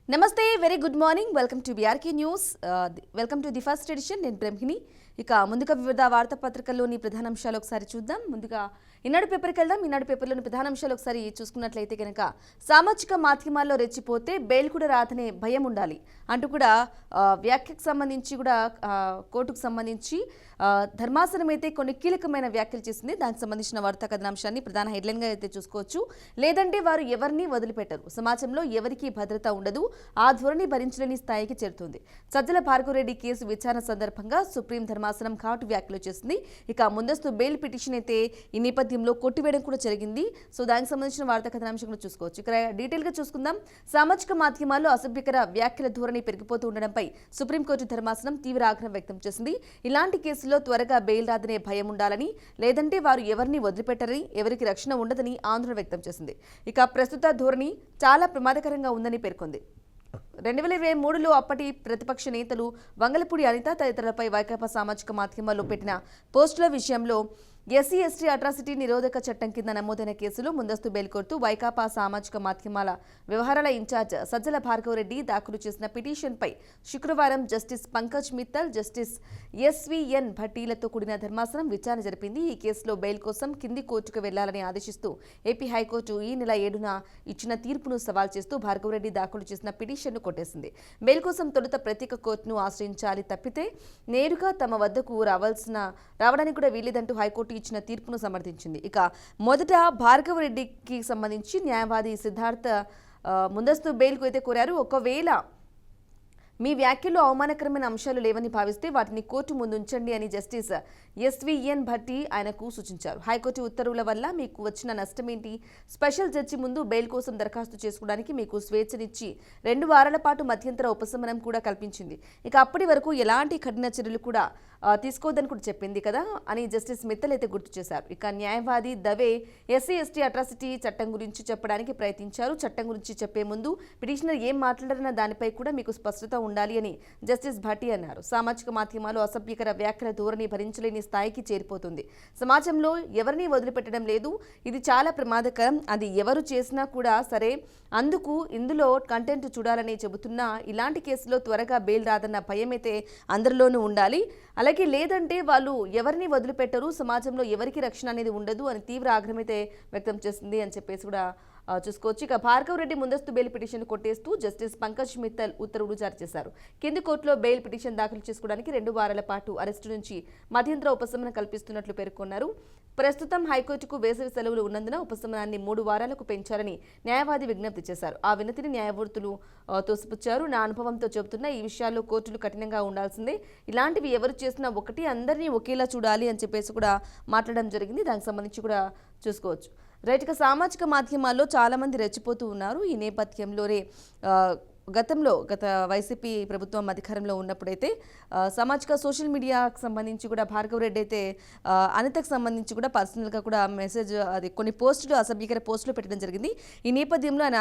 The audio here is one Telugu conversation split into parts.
నమస్తే very good morning welcome to BRK news welcome to the first edition నేను బ్రహ్మిణి ఇక ముందుగా వివిధ వార్తాపత్రికల్లోని ప్రధాన అంశాలు ఒకసారి చూద్దాం ముందుగా ఈనాడు పేపర్కి వెళ్దాం ఈనాడు పేపర్లోని ప్రధాన అంశాలు ఒకసారి చూసుకున్నట్లయితే కనుక సామాజిక మాధ్యమాల్లో రెచ్చిపోతే బెయిల్ కూడా రాదనే భయం ఉండాలి అంటూ కూడా వ్యాఖ్యకు సంబంధించి కూడా కోర్టుకు సంబంధించి ధర్మాసనం అయితే కొన్ని కీలకమైన వ్యాఖ్యలు చేసింది దానికి సంబంధించిన వార్తా కథనాంశాన్ని ప్రధాన హెడ్లైన్గా అయితే చూసుకోవచ్చు లేదంటే వారు ఎవరిని వదిలిపెట్టరు సమాజంలో ఎవరికీ భద్రత ఉండదు ఆ ధోరణి భరించలేని స్థాయికి చేరుతుంది సజ్జల భార్గవరెడ్డి కేసు విచారణ సందర్భంగా సుప్రీం ధర్మాసనం ఘాటు వ్యాఖ్యలు చేసింది ఇక ముందస్తు బెయిల్ పిటిషన్ అయితే ఈ నేపథ్యంలో కొట్టివేయడం కూడా జరిగింది సో దానికి సంబంధించిన వార్తా కథనాంశం కూడా చూసుకోవచ్చు ఇక్కడ డీటెయిల్గా చూసుకుందాం సామాజిక మాధ్యమాల్లో అసభ్యకర వ్యాఖ్యల ధోరణి పెరిగిపోతూ ఉండడంపై సుప్రీంకోర్టు ధర్మాసనం తీవ్ర ఆగ్రహం వ్యక్తం చేసింది ఇలాంటి కేసుల్లో త్వరగా బెయిల్ రాదనే భయం ఉండాలని లేదంటే వారు ఎవరిని వదిలిపెట్టరని ఎవరికి రక్షణ ఉండదని ఆందోళన వ్యక్తం చేసింది ఇక ప్రస్తుత ధోరణి చాలా ప్రమాదకరంగా ఉందని పేర్కొంది 2023లో అప్పటి ప్రతిపక్ష నేతలు వంగలపూడి అనిత తదితరులపై వైకాపా సామాజిక మాధ్యమాల్లో పెట్టిన పోస్టుల విషయంలో ఎస్సీ ఎస్టీ అట్రాసిటీ నిరోధక చట్టం కింద నమోదైన కేసులో ముందస్తు బెయిల్ కోరుతూ వైకాపా సామాజిక మాధ్యమాల వ్యవహారాల ఇన్ఛార్జ్ సజ్జల భార్గవరెడ్డి దాఖలు చేసిన పిటిషన్పై శుక్రవారం justice Pankaj Mittal justice SVN భట్టీలతో కూడిన ధర్మాసనం విచారణ జరిపింది ఈ కేసులో బెయిల్ కోసం కింది కోర్టుకు వెళ్లాలని ఆదేశిస్తూ ఏపీ హైకోర్టు ఈ నెల 7న ఇచ్చిన తీర్పును సవాల్ చేస్తూ భార్గవరెడ్డి దాఖలు చేసిన పిటిషన్ను కొట్టేసింది బెయిల్ కోసం తొలుత ప్రత్యేక కోర్టును ఆశ్రయించాలి తప్పితే నేరుగా తమ వద్దకు రావడానికి కూడా వీలేదంటూ హైకోర్టు ఇచ్చిన తీర్పును సమర్థించింది ఇక మొదట భార్గవరెడ్డికి సంబంధించి న్యాయవాది సిద్ధార్థ ముందస్తు బెయిల్కు అయితే కోరారు ఒకవేళ మీ వ్యాఖ్యల్లో అవమానకరమైన అంశాలు లేవని భావిస్తే వాటిని కోర్టు ముందు ఉంచండి అని జస్టిస్ ఎస్వీఎన్ భట్టి ఆయనకు సూచించారు హైకోర్టు ఉత్తర్వుల వల్ల మీకు వచ్చిన నష్టమేంటి స్పెషల్ జడ్జి ముందు బెయిల్ కోసం దరఖాస్తు చేసుకోవడానికి మీకు స్వేచ్ఛనిచ్చి 2 వారాల పాటు మధ్యంతర ఉపశమనం కూడా కల్పించింది ఇక అప్పటి వరకు ఎలాంటి కఠిన చర్యలు కూడా తీసుకోవద్దని కూడా చెప్పింది కదా అని జస్టిస్ మిత్తల్ అయితే గుర్తు చేశారు ఇక న్యాయవాది దవే ఎస్సీ ఎస్టీ అట్రాసిటీ చట్టం గురించి చెప్పడానికి ప్రయత్నించారు చట్టం గురించి చెప్పే ముందు పిటిషనర్ ఏం మాట్లాడారన్న దానిపై కూడా మీకు స్పష్టత ఉండాలి అని జస్టిస్ భట్టి అన్నారు సామాజిక మాధ్యమాలు అసభ్యకర వ్యాఖ్యల ధోరణి భరించలేని స్థాయికి చేరిపోతుంది సమాజంలో ఎవరిని వదిలిపెట్టడం లేదు ఇది చాలా ప్రమాదకరం అది ఎవరు చేసినా కూడా సరే అందుకు ఇందులో కంటెంట్ చూడాలని చెబుతున్నా ఇలాంటి కేసులో త్వరగా బెయిల్ రాదన్న భయం అయితే అందరిలోనూ ఉండాలి అలాగే లేదంటే వాళ్ళు ఎవరిని వదిలిపెట్టరు సమాజంలో ఎవరికి రక్షణ అనేది ఉండదు అని తీవ్ర ఆగ్రహం అయితే వ్యక్తం చేస్తుంది అని చెప్పేసి కూడా చూసుకోవచ్చు ఇక భార్గవరెడ్డి ముందస్తు బెయిల్ పిటిషన్ కొట్టేస్తూ జస్టిస్ పంకజ్ మిత్తల్ ఉత్తర్వులు జారీ చేశారు కింది కోర్టులో బెయిల్ పిటిషన్ దాఖలు చేసుకోవడానికి 2 వారాల పాటు అరెస్టు నుంచి మధ్యంతర ఉపశమనం కల్పిస్తున్నట్లు పేర్కొన్నారు ప్రస్తుతం హైకోర్టుకు వేసవి సెలవులు ఉన్నందున ఉపశమనాన్ని 3 వారాలకు పెంచాలని న్యాయవాది విజ్ఞప్తి చేశారు ఆ వినతిని న్యాయమూర్తులు తోసిపుచ్చారు నా అనుభవంతో చెబుతున్న ఈ విషయాల్లో కోర్టులు కఠినంగా ఉండాల్సిందే ఇలాంటివి ఎవరు చేసినా ఒకటి అందరినీ ఒకేలా చూడాలి అని చెప్పేసి కూడా మాట్లాడడం జరిగింది దానికి సంబంధించి కూడా చూసుకోవచ్చు రైట్ ఇక సామాజిక మాధ్యమాల్లో చాలామంది రెచ్చిపోతూ ఉన్నారు ఈ నేపథ్యంలోనే గత వైసీపీ ప్రభుత్వం అధికారంలో ఉన్నప్పుడైతే సామాజిక సోషల్ మీడియాకు సంబంధించి కూడా భార్గవరెడ్డి అయితే అనితకు సంబంధించి కూడా పర్సనల్గా కూడా మెసేజ్ అది కొన్ని పోస్టులు అసభ్యకర పోస్టులు పెట్టడం జరిగింది ఈ నేపథ్యంలో ఆయన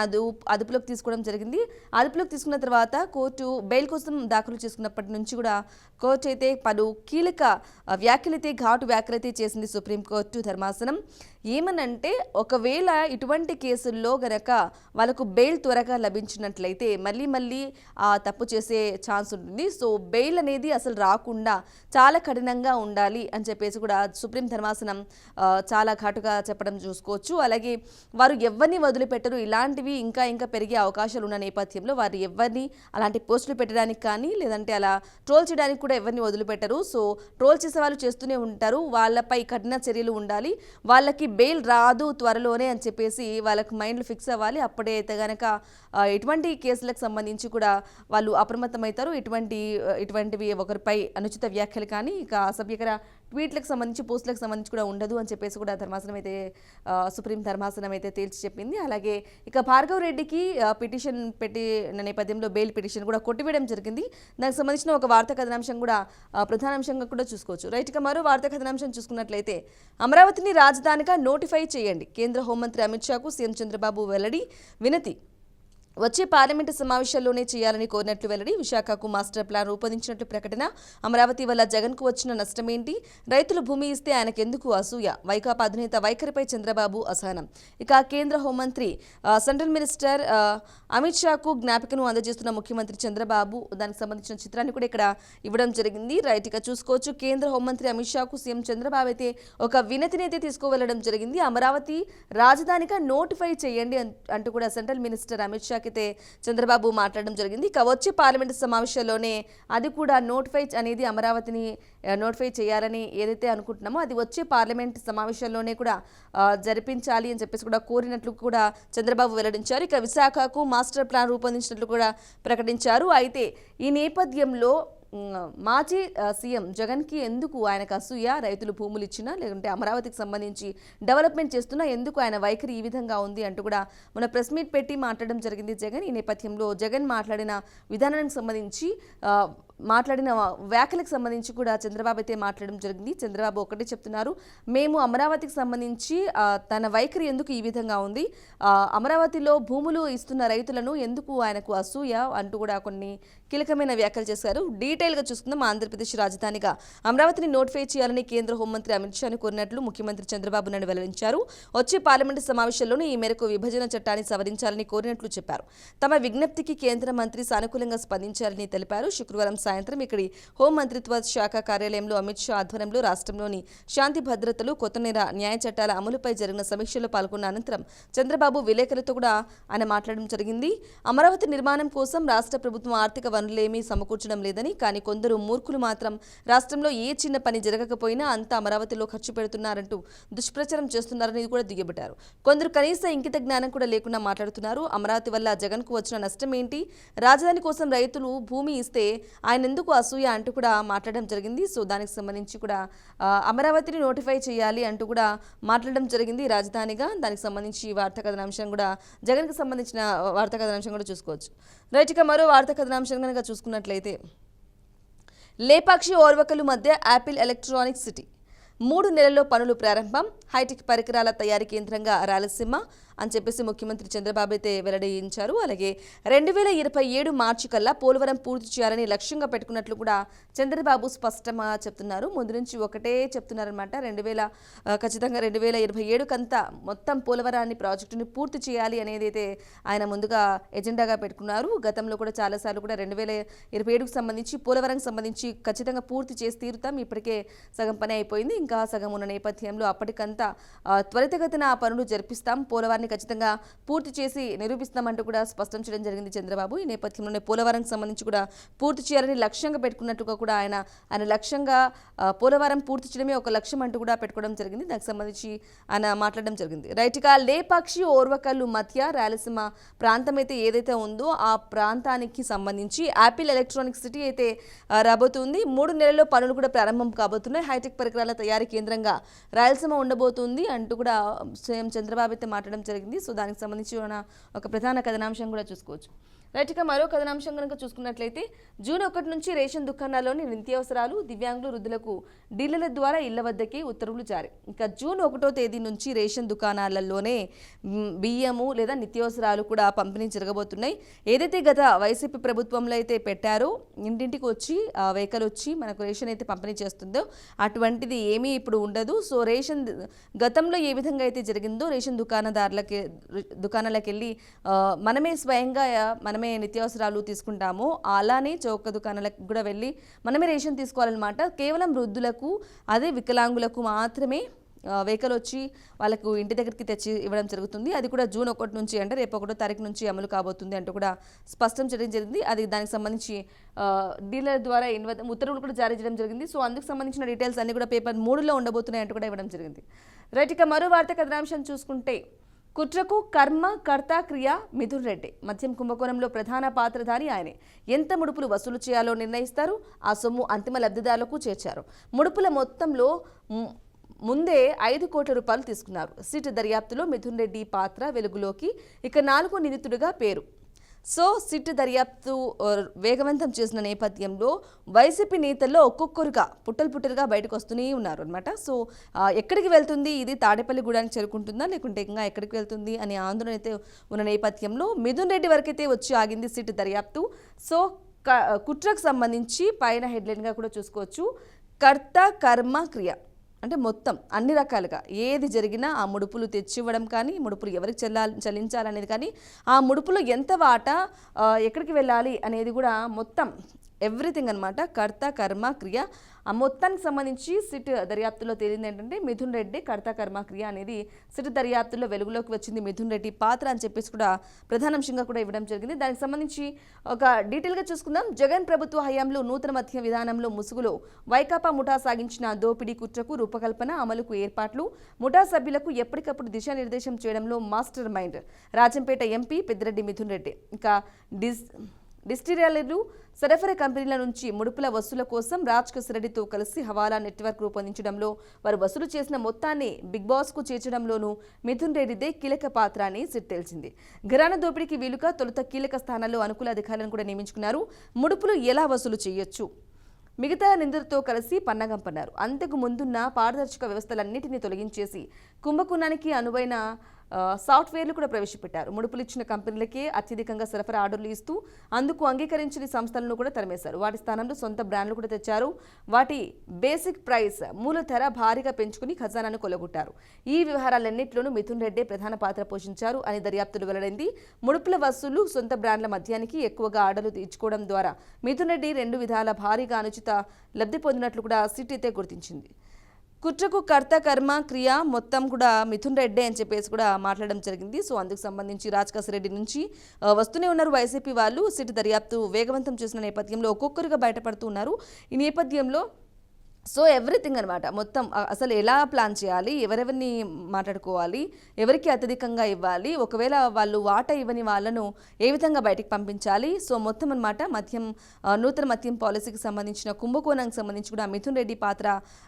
అదుపులోకి తీసుకోవడం జరిగింది అదుపులోకి తీసుకున్న తర్వాత కోర్టు బెయిల్ కోసం దాఖలు చేసుకున్నప్పటి నుంచి కూడా కోర్టు అయితే పలు కీలక వ్యాఖ్యలైతే ఘాటు వ్యాఖ్యలైతే చేసింది సుప్రీంకోర్టు ధర్మాసనం ఏమనంటే ఒకవేళ ఇటువంటి కేసుల్లో గనక వాళ్ళకు బెయిల్ త్వరగా లభించినట్లయితే మళ్ళీ తప్పు చేసే ఛాన్స్ ఉంటుంది సో బెయిల్ అనేది అసలు రాకుండా చాలా కఠినంగా ఉండాలి అని చెప్పేసి కూడా సుప్రీం ధర్మాసనం చాలా ఘాటుగా చెప్పడం చూసుకోవచ్చు అలాగే వారు ఎవరిని వదిలిపెట్టరు ఇలాంటివి ఇంకా పెరిగే అవకాశాలు ఉన్న నేపథ్యంలో వారు ఎవరిని అలాంటి పోస్టులు పెట్టడానికి కానీ లేదంటే అలా ట్రోల్ చేయడానికి కూడా ఎవరిని వదిలిపెట్టరు సో ట్రోల్ చేసే వాళ్ళు చేస్తూనే ఉంటారు వాళ్ళపై కఠిన చర్యలు ఉండాలి వాళ్ళకి బెయిల్ రాదు త్వరలోనే అని చెప్పేసి వాళ్ళకి మైండ్లో ఫిక్స్ అవ్వాలి అప్పుడే అయితే కనుక ఎటువంటి కేసులకు సంబంధించి కూడా వాళ్ళు అప్రమత్తమవుతారు ఇటువంటివి ఒకరిపై అనుచిత వ్యాఖ్యలు కానీ ఇక అసభ్యకర ట్వీట్లకు సంబంధించి పోస్టులకు సంబంధించి కూడా ఉండదు అని చెప్పేసి కూడా ధర్మాసనం అయితే సుప్రీం ధర్మాసనం అయితే తేల్చి చెప్పింది అలాగే ఇక భార్గవరెడ్డికి పిటిషన్ పెట్టిన నేపథ్యంలో బెయిల్ పిటిషన్ కూడా కొట్టివేయడం జరిగింది దానికి సంబంధించిన ఒక వార్తా కథనాంశం కూడా ప్రధానాంశంగా కూడా చూసుకోవచ్చు రైట్ ఇక మరో వార్తా కథనాంశం చూసుకున్నట్లయితే అమరావతిని రాజధానిగా నోటిఫై చేయండి కేంద్ర హోంమంత్రి అమిత్ షాకు సీఎం చంద్రబాబు వెల్లడి వినతి వచ్చే పార్లమెంటు సమావేశాల్లోనే చేయాలని కోరినట్లు వెల్లడి. విశాఖకు మాస్టర్ ప్లాన్ రూపొందించినట్లు ప్రకటన. అమరావతి వల్ల జగన్కు వచ్చిన నష్టమేంటి? రైతులు భూమి ఇస్తే ఆయనకెందుకు అసూయ? వైకాపా అధినేత వైఖరిపై చంద్రబాబు అసహనం. ఇక కేంద్ర హోంమంత్రి సెంట్రల్ మినిస్టర్ అమిత్ షాకు జ్ఞాపికను అందజేస్తున్న ముఖ్యమంత్రి చంద్రబాబు. దానికి సంబంధించిన చిత్రాన్ని కూడా ఇక్కడ ఇవ్వడం జరిగింది. రైట్, ఇక చూసుకోవచ్చు. కేంద్ర హోంమంత్రి అమిత్ షాకు సీఎం చంద్రబాబు అయితే ఒక వినతిని అయితే తీసుకువెళ్లడం జరిగింది. అమరావతి రాజధానిగా నోటిఫై చేయండి అంటూ కూడా సెంట్రల్ మినిస్టర్ అమిత్ షా అయితే చంద్రబాబు మాట్లాడడం జరిగింది. ఇక వచ్చే పార్లమెంటు సమావేశాల్లోనే అది కూడా నోటిఫై అనేది అమరావతిని నోటిఫై చేయాలని ఏదైతే అనుకుంటున్నామో అది వచ్చే పార్లమెంట్ సమావేశాల్లోనే కూడా జరిపించాలి అని చెప్పేసి కూడా కోరినట్లు కూడా చంద్రబాబు వెల్లడించారు. ఇక విశాఖకు మాస్టర్ ప్లాన్ రూపొందించినట్లు కూడా ప్రకటించారు. అయితే ఈ నేపథ్యంలో మాజీ సీఎం జగన్కి ఎందుకు ఆయనకు అసూయ? రైతులు భూములు ఇచ్చినా లేకుంటే అమరావతికి సంబంధించి డెవలప్మెంట్ చేస్తున్నా ఎందుకు ఆయన వైఖరి ఈ విధంగా ఉంది అంటూ కూడా మన ప్రెస్ మీట్ పెట్టి మాట్లాడడం జరిగింది జగన్. ఈ నేపథ్యంలో జగన్ మాట్లాడిన విధానానికి సంబంధించి మాట్లాడిన వ్యాఖ్యలకు సంబంధించి కూడా చంద్రబాబు అయితే మాట్లాడడం జరిగింది. చంద్రబాబు ఒకటే చెప్తున్నారు, మేము అమరావతికి సంబంధించి తన వైఖరి ఎందుకు ఈ విధంగా ఉంది, అమరావతిలో భూములు ఇస్తున్న రైతులను ఎందుకు ఆయనకు అసూయ అంటూ కూడా కొన్ని కీలకమైన వ్యాఖ్యలు చేశారు. డీటెయిల్గా చూసుకుందాం. ఆంధ్రప్రదేశ్ రాజధానిగా అమరావతిని నోటిఫై చేయాలని కేంద్ర హోంమంత్రి అమిత్ షాను కోరినట్లు ముఖ్యమంత్రి చంద్రబాబు నాయుడు వెల్లడించారు. వచ్చే పార్లమెంటు సమావేశాల్లోనే ఈ మేరకు విభజన చట్టాన్ని సవరించాలని కోరినట్లు చెప్పారు. తమ విజ్ఞప్తికి కేంద్ర మంత్రి సానుకూలంగా స్పందించారని తెలిపారు. శుక్రవారం సాయంత్రం ఇక్కడి హోంమంత్రిత్వ శాఖ కార్యాలయంలో అమిత్ షా ఆధ్వర్యంలో రాష్ట్రంలోని శాంతి భద్రతలు, కొత్తనేర న్యాయ చట్టాల అమలుపై జరిగిన సమీక్షలో పాల్గొన్న అనంతరం చంద్రబాబు విలేకరులతో కూడా ఆయన మాట్లాడడం జరిగింది. అమరావతి నిర్మాణం కోసం రాష్ట్ర ప్రభుత్వం ఆర్థిక వనరులేమీ సమకూర్చడం లేదని, కానీ కొందరు మూర్ఖులు మాత్రం రాష్ట్రంలో ఏ చిన్న పని జరగకపోయినా అంతా అమరావతిలో ఖర్చు పెడుతున్నారంటూ దుష్ప్రచారం చేస్తున్నారని కూడా దిగబెట్టారు. కొందరు కనీస ఇంకిత జ్ఞానం కూడా లేకుండా మాట్లాడుతున్నారు. అమరావతి వల్ల జగన్కు వచ్చిన నష్టం ఏంటి? రాజధాని కోసం రైతులు భూమి ఇస్తే ఆయన ఎందుకు అసూయ అంటూ కూడా మాట్లాడడం జరిగింది. సో దానికి సంబంధించి కూడా అమరావతిని నోటిఫై చేయాలి అంటూ కూడా మాట్లాడడం జరిగింది రాజధానిగా. దానికి సంబంధించి వార్తా కథనాంశం కూడా జగన్కి సంబంధించిన వార్తా కథనాంశం కూడా చూసుకోవచ్చు. రైట్, ఇక మరో వార్తా కథనాంశం కనుక చూసుకున్నట్లయితే లేపాక్షి ఓర్వకలు మధ్య యాపిల్ ఎలక్ట్రానిక్ సిటీ 3 నెలల్లో పనులు ప్రారంభం. హైటెక్ పరికరాల తయారీ కేంద్రంగా రాయలసీమ అని చెప్పేసి ముఖ్యమంత్రి చంద్రబాబు అయితే వెల్లడించారు. అలాగే 2027 మార్చి కల్లా పోలవరం పూర్తి చేయాలని లక్ష్యంగా పెట్టుకున్నట్లు కూడా చంద్రబాబు స్పష్టంగా చెప్తున్నారు. ముందు నుంచి ఒకటే చెప్తున్నారనమాట, ఖచ్చితంగా 2027 కంతా మొత్తం పోలవరాన్ని ప్రాజెక్టుని పూర్తి చేయాలి అనేది అయితే ఆయన ముందుగా ఎజెండాగా పెట్టుకున్నారు. గతంలో కూడా చాలాసార్లు కూడా 2027కు సంబంధించి పోలవరంకి సంబంధించి ఖచ్చితంగా పూర్తి చేసి తీరుతాం, ఇప్పటికే సగం పని అయిపోయింది, ఇంకా సగం ఉన్న నేపథ్యంలో అప్పటికంతా త్వరితగతిన ఆ పనులు జరిపిస్తాం, పోలవరాన్ని ఖచ్చితంగా పూర్తి చేసి నిరూపిస్తామంటూ కూడా స్పష్టం చేయడం జరిగింది చంద్రబాబు. ఈ నేపథ్యంలోనే పోలవరంకి సంబంధించి కూడా పూర్తి చేయాలని లక్ష్యంగా పెట్టుకున్నట్టుగా కూడా ఆయన లక్ష్యంగా పోలవరం పూర్తి చేయడమే ఒక లక్ష్యం అంటూ కూడా పెట్టుకోవడం జరిగింది. దానికి సంబంధించి ఆయన మాట్లాడడం జరిగింది. రైట్గా లేపాక్షి ఓర్వకల్లు మధ్య రాయలసీమ ప్రాంతం అయితే ఏదైతే ఉందో ఆ ప్రాంతానికి సంబంధించి యాపిల్ ఎలక్ట్రానిక్ సిటీ అయితే రాబోతుంది. 3 నెలల్లో పనులు కూడా ప్రారంభం కాబోతున్నాయి. హైటెక్ పరికరాల తయారీ కేంద్రంగా రాయలసీమ ఉండబోతుంది అంటూ కూడా సీఎం చంద్రబాబు అయితే మాట్లాడడం జరిగింది. సో దానికి సంబంధించి ఒక ప్రధాన కథనాంశం కూడా చూసుకోవచ్చు. రైట్, ఇక మరో కథనాంశం కనుక చూసుకున్నట్లయితే జూన్ 1 నుంచి రేషన్ దుకాణాల్లోని నిత్యావసరాలు, దివ్యాంగులు, వృద్ధులకు డీలర్ల ద్వారా ఇళ్ల వద్దకే ఉత్తర్వులు జారీ. ఇంకా జూన్ 1వ తేదీ నుంచి రేషన్ దుకాణాలలోనే బియ్యము లేదా నిత్యావసరాలు కూడా పంపిణీ జరగబోతున్నాయి. ఏదైతే గత వైసీపీ ప్రభుత్వంలో అయితే పెట్టారో ఇంటింటికి వచ్చి వెహికల్ వచ్చి మనకు రేషన్ అయితే పంపిణీ చేస్తుందో అటువంటిది ఏమీ ఇప్పుడు ఉండదు. సో రేషన్ గతంలో ఏ విధంగా అయితే జరిగిందో రేషన్ దుకాణాలకు వెళ్ళి మనమే స్వయంగా మనమే నిత్యావసరాలు తీసుకుంటాము, అలానే చౌక దుకాణాలకు కూడా వెళ్ళి మనమే రేషన్ తీసుకోవాలన్నమాట. కేవలం వృద్ధులకు అదే వికలాంగులకు మాత్రమే వెహికల్ వచ్చి వాళ్ళకు ఇంటి దగ్గరికి తెచ్చి ఇవ్వడం జరుగుతుంది. అది కూడా జూన్ 1 నుంచి అంటే రేపు 1వ తారీఖు నుంచి అమలు కాబోతుంది అంటూ కూడా స్పష్టం చేయడం జరిగింది. అది దానికి సంబంధించి డీలర్ ద్వారా ఉత్తర్వులు కూడా జారీ చేయడం జరిగింది. సో అందుకు సంబంధించిన డీటెయిల్స్ అన్ని కూడా పేపర్ 3లో ఉండబోతున్నాయి అంటూ కూడా ఇవ్వడం జరిగింది. రైట్, ఇక మరో వార్తా కథనాంశం చూసుకుంటే కుట్రకు కర్మ కర్త క్రియ మిథున్ రెడ్డి. మద్యం కుంభకోణంలో ప్రధాన పాత్రధారి ఆయనే. ఎంత ముడుపులు వసూలు చేయాలో నిర్ణయిస్తారు, ఆ సొమ్ము అంతిమ లబ్ధిదారులకు చేర్చారు. ముడుపుల మొత్తంలో ముందే 5 కోట్ల రూపాయలు తీసుకున్నారు. సిట్ దర్యాప్తులో మిథున్ రెడ్డి పాత్ర వెలుగులోకి. ఇక 4వ నిందితుడిగా పేరు సో సిట్ దర్యాప్తు వేగవంతం చేసిన నేపథ్యంలో వైసీపీ నేతల్లో ఒక్కొక్కరుగా పుట్టలుగా బయటకు వస్తూనే ఉన్నారు అనమాట. సో ఎక్కడికి వెళ్తుంది ఇది, తాడేపల్లిగూడానికి చేరుకుంటుందా లేకుంటే ఇంకా ఎక్కడికి వెళ్తుంది అనే ఆందోళన అయితే ఉన్న నేపథ్యంలో మిథున్ రెడ్డి వరకైతే వచ్చి ఆగింది సిట్ దర్యాప్తు. సో కుట్రకు సంబంధించి పైన హెడ్లైన్గా కూడా చూసుకోవచ్చు, కర్త కర్మ క్రియ అంటే మొత్తం అన్ని రకాలుగా ఏది జరిగినా ఆ ముడుపులు తెచ్చివ్వడం కానీ, ముడుపులు ఎవరికి చెల్లించాలనేది కానీ, ఆ ముడుపులు ఎంత వాటా ఎక్కడికి వెళ్ళాలి అనేది కూడా మొత్తం ఎవ్రీథింగ్ అనమాట. కర్త కర్మ క్రియ ఆ మొత్తానికి సంబంధించి సిట్ దర్యాప్తులో తేలింది ఏంటంటే మిథున్ రెడ్డి కర్త కర్మ క్రియ అనేది సిట్ దర్యాప్తులో వెలుగులోకి వచ్చింది. మిథున్ రెడ్డి పాత్ర అని చెప్పేసి కూడా ప్రధానాంశంగా కూడా ఇవ్వడం జరిగింది. దానికి సంబంధించి ఒక డీటెయిల్గా చూసుకుందాం. జగన్ ప్రభుత్వ హయాంలో నూతన మద్య విధానంలో ముసుగులో వైకాపా ముఠా సాగించిన దోపిడీ కుట్రకు రూపకల్పన, అమలుకు ఏర్పాట్లు, ముఠా సభ్యులకు ఎప్పటికప్పుడు దిశానిర్దేశం చేయడంలో master mind Rajampet MP Peddireddy Mithun Reddy. ఇంకా డిస్టిలరీలు, సరఫరా కంపెనీల నుంచి ముడుపుల వసూల కోసం రాజ్కేశ్ రెడ్డితో కలిసి హవాలా నెట్వర్క్ రూపొందించడంలో, వారు వసూలు చేసిన మొత్తాన్ని బిగ్ బాస్కు చేర్చడంలోనూ మిథున్ రెడ్డిదే కీలక పాత్ర అని సిట్ తెలిసింది. ఘరానా దోపిడీకి వీలుగా తొలుత కీలక స్థానాల్లో అనుకూల అధికారులను కూడా నియమించుకున్నారు. ముడుపులు ఎలా వసూలు చేయొచ్చు, మిగతా నిందితులతో కలిసి పన్నగం పన్నారు. అంతకు ముందున్న పారదర్శక వ్యవస్థలన్నింటినీ తొలగించేసి కుంభకోణానికి అనువైన సాఫ్ట్వేర్లు కూడా ప్రవేశపెట్టారు. ముడుపులు ఇచ్చిన కంపెనీలకే అత్యధికంగా సరఫరా ఆర్డర్లు ఇస్తూ అందుకు అంగీకరించిన సంస్థలను కూడా తరిమేశారు. వాటి స్థానంలో సొంత బ్రాండ్లు కూడా తెచ్చారు. వాటి బేసిక్ ప్రైస్ మూల ధర భారీగా పెంచుకుని ఖజానాను కొలగొట్టారు. ఈ వ్యవహారాలన్నింటిలోనూ మిథున్ రెడ్డి ప్రధాన పాత్ర పోషించారు అని దర్యాప్తులు వెల్లడైంది. ముడుపుల వసూలు, సొంత బ్రాండ్ల మధ్యానికి ఎక్కువగా ఆర్డర్లు ఇచ్చుకోవడం ద్వారా మిథున్ రెడ్డి రెండు విధాల భారీగా అనుచిత లబ్ధి పొందినట్లు కూడా సిట్ అయితే గుర్తించింది. కుట్రకు కర్త కర్మ క్రియ మొత్తం కూడా మిథున్ రెడ్డి అని చెప్పేసి కూడా మాట్లాడడం జరిగింది. సో అందుకు సంబంధించి రాజ్కేశ్ రెడ్డి నుంచి వస్తూనే ఉన్నారు వైసీపీ వాళ్ళు. సిట్ దర్యాప్తు వేగవంతం చేసిన నేపథ్యంలో ఒక్కొక్కరుగా బయటపడుతూ ఉన్నారు. ఈ నేపథ్యంలో సో ఎవ్రీథింగ్ అనమాట మొత్తం అసలు ఎలా ప్లాన్ చేయాలి, ఎవరెవరిని మాట్లాడుకోవాలి, ఎవరికి అత్యధికంగా ఇవ్వాలి, ఒకవేళ వాళ్ళు వాటా ఇవ్వని వాళ్ళను ఏ విధంగా బయటికి పంపించాలి. సో మొత్తం అనమాట నూతన మద్యం పాలసీకి సంబంధించిన కుంభకోణానికి సంబంధించి కూడా మిథున్ రెడ్డి పాత్ర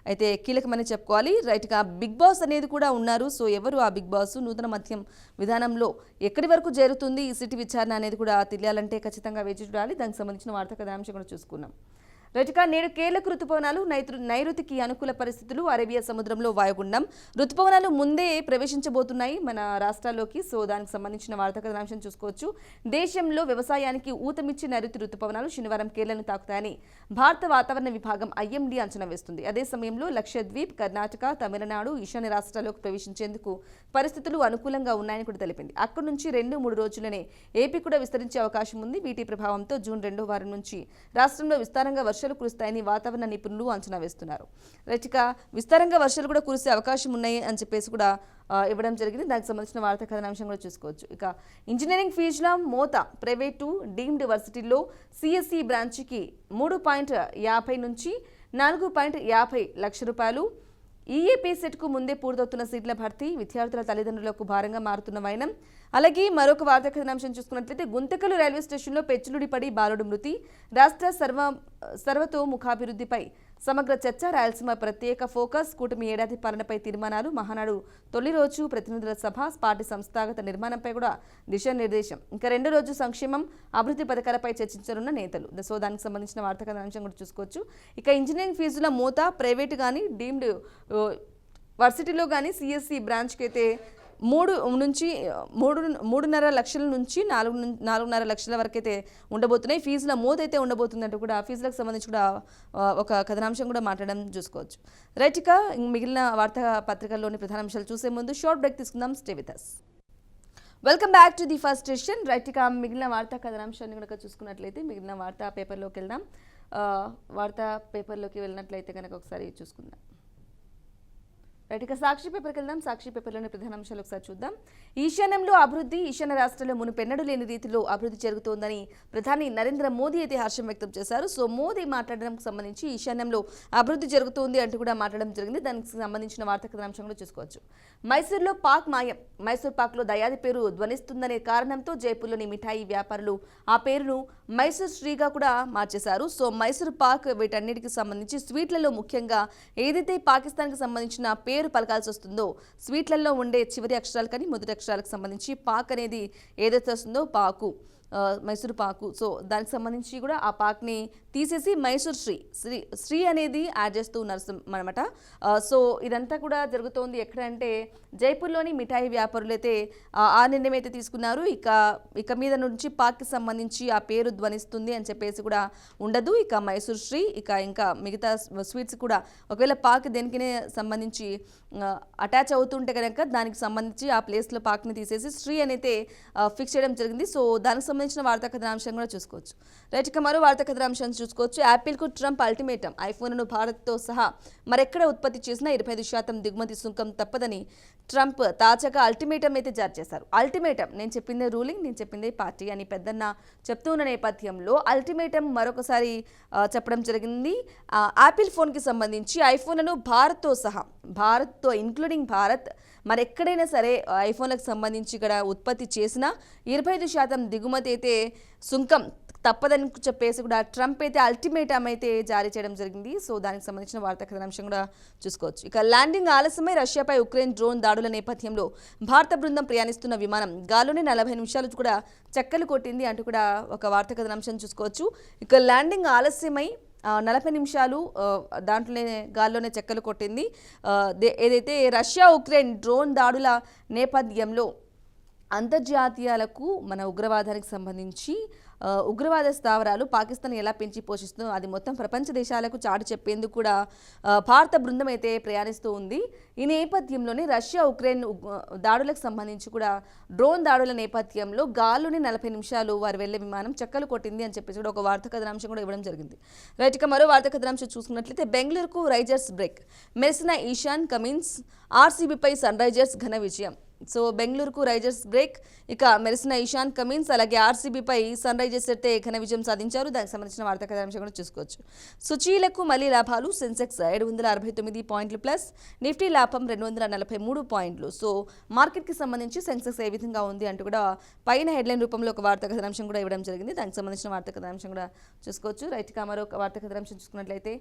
అయితే కీలకమని చెప్పుకోవాలి. రైట్గా బిగ్ బాస్ అనేది కూడా ఉన్నారు. సో ఎవరు ఆ బిగ్ బాస్, నూతన మద్యం విధానంలో ఎక్కడి వరకు చేరుతుంది ఈ సిటీ విచారణ అనేది కూడా తెలియాలంటే ఖచ్చితంగా వేచి చూడాలి. దానికి సంబంధించిన వార్తా కథనాంశం కూడా చూసుకున్నాం. రైట్గా నేడు కీలక ఋతుపవనాలు, నైరుతికి అనుకూల పరిస్థితులు, అరేబియా సముద్రంలో వాయుగుండం ఋతుపవనాలు ముందే ప్రవేశించబోతున్నాయి మన రాష్ట్రాల్లోకి. సో దానికి సంబంధించిన వార్తా కథనాంశం చూసుకోవచ్చు. దేశంలో వ్యవసాయానికి ఊతమిచ్చి నైరుతి ఋతుపవనాలు శనివారం కేరళను తాకుతాయని భారత వాతావరణ విభాగం IMD అంచనా వేస్తుంది. అదే సమయంలో లక్షద్వీప్, కర్ణాటక, తమిళనాడు, ఈశాన్య రాష్ట్రాల్లోకి ప్రవేశించేందుకు పరిస్థితులు అనుకూలంగా ఉన్నాయని కూడా తెలిపింది. అక్కడి నుంచి 2-3 రోజులనే ఏపీ కూడా విస్తరించే అవకాశం ఉంది. వీటి ప్రభావంతో జూన్ 2వ వారం నుంచి రాష్ట్రంలో విస్తారంగా వర్షాలు కురుస్తాయని వాతావరణ నిపుణులు అంచనా వేస్తున్నారు. రైట్గా విస్తారంగా వర్షాలు కూడా కురిసే అవకాశం ఉన్నాయి అని చెప్పేసి కూడా ఇవ్వడం జరిగింది. దానికి సంబంధించిన వార్తా కథనాంశం కూడా చూసుకోవచ్చు. ఇక ఇంజనీరింగ్ ఫీజుల మోత ప్రైవేటు డీమ్డ్ వర్సిటీల్లో CSE బ్రాంచ్కి 3.50 నుంచి 4.50 లక్షల రూపాయలు. EAP సెట్కు ముందే పూర్తవుతున్న సీట్ల భర్తీ విద్యార్థుల తల్లిదండ్రులకు భారంగా మారుతున్న వైనం. అలాగే మరొక వార్తా కథనాంశం చూసుకున్నట్లయితే గుంతకల్ రైల్వే స్టేషన్లో పెచ్చులుడి పడి బాలుడు మృతి. రాష్ట్ర సర్వతోముఖాభివృద్ధిపై సమగ్ర చర్చ, రాయలసీమ ప్రత్యేక ఫోకస్, కూటమి ఏడాది పాలనపై తీర్మానాలు, మహానాడు తొలి రోజు ప్రతినిధుల సభ, పార్టీ సంస్థాగత నిర్మాణంపై కూడా దిశానిర్దేశం. ఇంకా 2 రోజు సంక్షేమం, అభివృద్ధి పథకాలపై చర్చించనున్న నేతలు. సో దానికి సంబంధించిన వార్తా కథనాంశం కూడా చూసుకోవచ్చు. ఇక ఇంజనీరింగ్ ఫీజుల మోత ప్రైవేటు కానీ డీమ్డ్ వర్సిటీలో కానీ CSE బ్రాంచ్కి అయితే 3.5 లక్షల నుంచి 4.5 లక్షల వరకు అయితే ఉండబోతున్నాయి. ఫీజుల మోత అయితే ఉండబోతుందంటూ కూడా ఫీజులకు సంబంధించి కూడా ఒక కథనాంశం కూడా మాట్లాడడం చూసుకోవచ్చు. రైట్గా మిగిలిన వార్తా పత్రికల్లోని ప్రధానాంశాలు చూసే ముందు షార్ట్ బ్రేక్ తీసుకుందాం. Stay with us. Welcome back to the first session. రైట్గా మిగిలిన వార్తా కథనాంశాన్ని కనుక చూసుకున్నట్లయితే మిగిలిన వార్తా పేపర్లోకి వెళ్దాం. వార్తా పేపర్లోకి వెళ్ళినట్లయితే కనుక ఒకసారి చూసుకుందాం. రైట్గా సాక్షి పేపర్కి వెళ్దాం. సాక్షి పేపర్లోని ప్రధానాంశాలు ఒకసారి చూద్దాం. ఈశాన్యంలో అభివృద్ధి, ఈశాన్య రాష్ట్రాల్లో మునుపెన్నడూ లేని రీతిలో అభివృద్ధి జరుగుతోందని ప్రధాని నరేంద్ర మోదీ అయితే హర్షం వ్యక్తం చేశారు. సో మోదీ మాట్లాడడానికి సంబంధించి ఈశాన్యంలో అభివృద్ధి జరుగుతోంది అంటూ కూడా మాట్లాడడం జరిగింది. దానికి సంబంధించిన వార్తా కథనాంశం కూడా చూసుకోవచ్చు. మైసూర్లో పాక్ మాయం, మైసూర్ పాక్లో దయాది పేరు ధ్వనిస్తుందనే కారణంతో జైపూర్లోని మిఠాయి వ్యాపారులు ఆ పేరును మైసూర్ శ్రీగా కూడా మార్చేశారు. సో మైసూర్ పాక్ వీటన్నిటికి సంబంధించి స్వీట్లలో ముఖ్యంగా ఏదైతే పాకిస్తాన్కి సంబంధించిన పేరు పలకాల్సి వస్తుందో స్వీట్లలో ఉండే చివరి అక్షరాలు కానీ మొదటి అక్షరాలకు సంబంధించి పాక్ అనేది ఏదైతే వస్తుందో పాకు మైసూర్ పాకు. సో దానికి సంబంధించి కూడా ఆ పాక్ని తీసేసి మైసూర్ శ్రీ అనేది యాడ్ చేస్తూ ఉన్నారు అనమాట. సో ఇదంతా కూడా జరుగుతోంది ఎక్కడంటే జైపూర్లోని మిఠాయి వ్యాపారులు అయితే ఆ నిర్ణయం అయితే తీసుకున్నారు. ఇక మీద నుంచి పాక్కి సంబంధించి ఆ పేరు ధ్వనిస్తుంది అని చెప్పేసి కూడా ఉండదు. ఇక మైసూర్ శ్రీ ఇంకా మిగతా స్వీట్స్ కూడా ఒకవేళ పాక్ దేనికనే సంబంధించి అటాచ్ అవుతుంటే కనుక దానికి సంబంధించి ఆ ప్లేస్లో పాక్ని తీసేసి శ్రీ అనేది ఫిక్స్ చేయడం జరిగింది. సో దానికి సంబంధించిన వార్తా కథనాంశం కూడా చూసుకోవచ్చు. రైట్, ఇక మరో వార్తా కథనాంశాన్ని చూసుకోవచ్చు. యాపిల్కు ట్రంప్ అల్టిమేటం, ఐఫోన్ను భారత్తో సహా మరెక్కడ ఉత్పత్తి చేసినా 25% దిగుమతి సుంకం తప్పదని ట్రంప్ తాజాగా అల్టిమేటం అయితే జారీ చేశారు. అల్టిమేటం, నేను చెప్పిందే రూలింగ్, నేను చెప్పిందే పార్టీ అని పెద్దన్న చెప్తూ ఉన్న నేపథ్యంలో అల్టిమేటం మరొకసారి చెప్పడం జరిగింది. యాపిల్ ఫోన్కి సంబంధించి ఐఫోన్లను భారత్తో సహా, భారత్తో ఇంక్లూడింగ్ భారత్ మరెక్కడైనా సరే ఐఫోన్లకు సంబంధించి ఇక్కడ ఉత్పత్తి చేసిన 25% దిగుమతి అయితే సుంకం తప్పదని చెప్పేసి కూడా ట్రంప్ అయితే అల్టిమేటం అయితే జారీ చేయడం జరిగింది. సో దానికి సంబంధించిన వార్తా కథనాంశం కూడా చూసుకోవచ్చు. ఇక ల్యాండింగ్ ఆలస్యమై రష్యాపై ఉక్రెయిన్ డ్రోన్ దాడుల నేపథ్యంలో భారత బృందం ప్రయాణిస్తున్న విమానం గాల్లోనే 40 నిమిషాలు కూడా చక్కలు కొట్టింది అంటూ కూడా ఒక వార్తా కథనాంశం చూసుకోవచ్చు. ఇక ల్యాండింగ్ ఆలస్యమై 40 నిమిషాలు దాంట్లోనే గాల్లోనే చెక్కలు కొట్టింది. ఏదైతే రష్యా ఉక్రెయిన్ డ్రోన్ దాడుల నేపథ్యంలో అంతర్జాతీయాలకు మన ఉగ్రవాదానికి సంబంధించి ఉగ్రవాద స్థావరాలు పాకిస్తాన్ ఎలా పెంచి పోషిస్తుందో అది మొత్తం ప్రపంచ దేశాలకు చాటి చెప్పేందుకు కూడా భారత బృందం అయితే ప్రయాణిస్తూ ఉంది. ఈ నేపథ్యంలోనే రష్యా ఉక్రెయిన్ దాడులకు సంబంధించి కూడా డ్రోన్ దాడుల నేపథ్యంలో గాల్లోని 40 నిమిషాలు వారు వెళ్లే విమానం చక్కలు కొట్టింది అని చెప్పేసి కూడా ఒక వార్తా కథనాంశం కూడా ఇవ్వడం జరిగింది. రైట్, ఇక మరో వార్తా కథనాంశం చూసుకున్నట్లయితే బెంగళూరుకు రైజర్స్ బ్రేక్, మెరిసిన ఈశాన్ కమిన్స్, ఆర్సీబీపై సన్ రైజర్స్ ఘన విజయం. సో బెంగళూరుకు రైజర్స్ బ్రేక్, ఇక మెరిసిన ఈశాన్ కమిన్స్ అలాగే ఆర్సీబీపై సన్ రైజర్స్ అయితే ఘన విజయం సాధించారు. దానికి సంబంధించిన వార్తా కథనాంశం కూడా చూసుకోవచ్చు. సూచీలకు మళ్లీ లాభాలు, సెన్సెక్స్ 769 పాయింట్లు ప్లస్, నిఫ్టీ లాభం 243 పాయింట్లు. సో మార్కెట్కి సంబంధించి సెన్సెక్స్ ఏ విధంగా ఉంది అంటూ కూడా పైన హెడ్లైన్ రూపంలో ఒక వార్తా కథనాంశం కూడా ఇవ్వడం జరిగింది. దానికి సంబంధించిన వార్తా కథనాంశం కూడా చూసుకోవచ్చు. రైట్గా మరో వార్తా కథనాంశం చూసుకున్నట్లయితే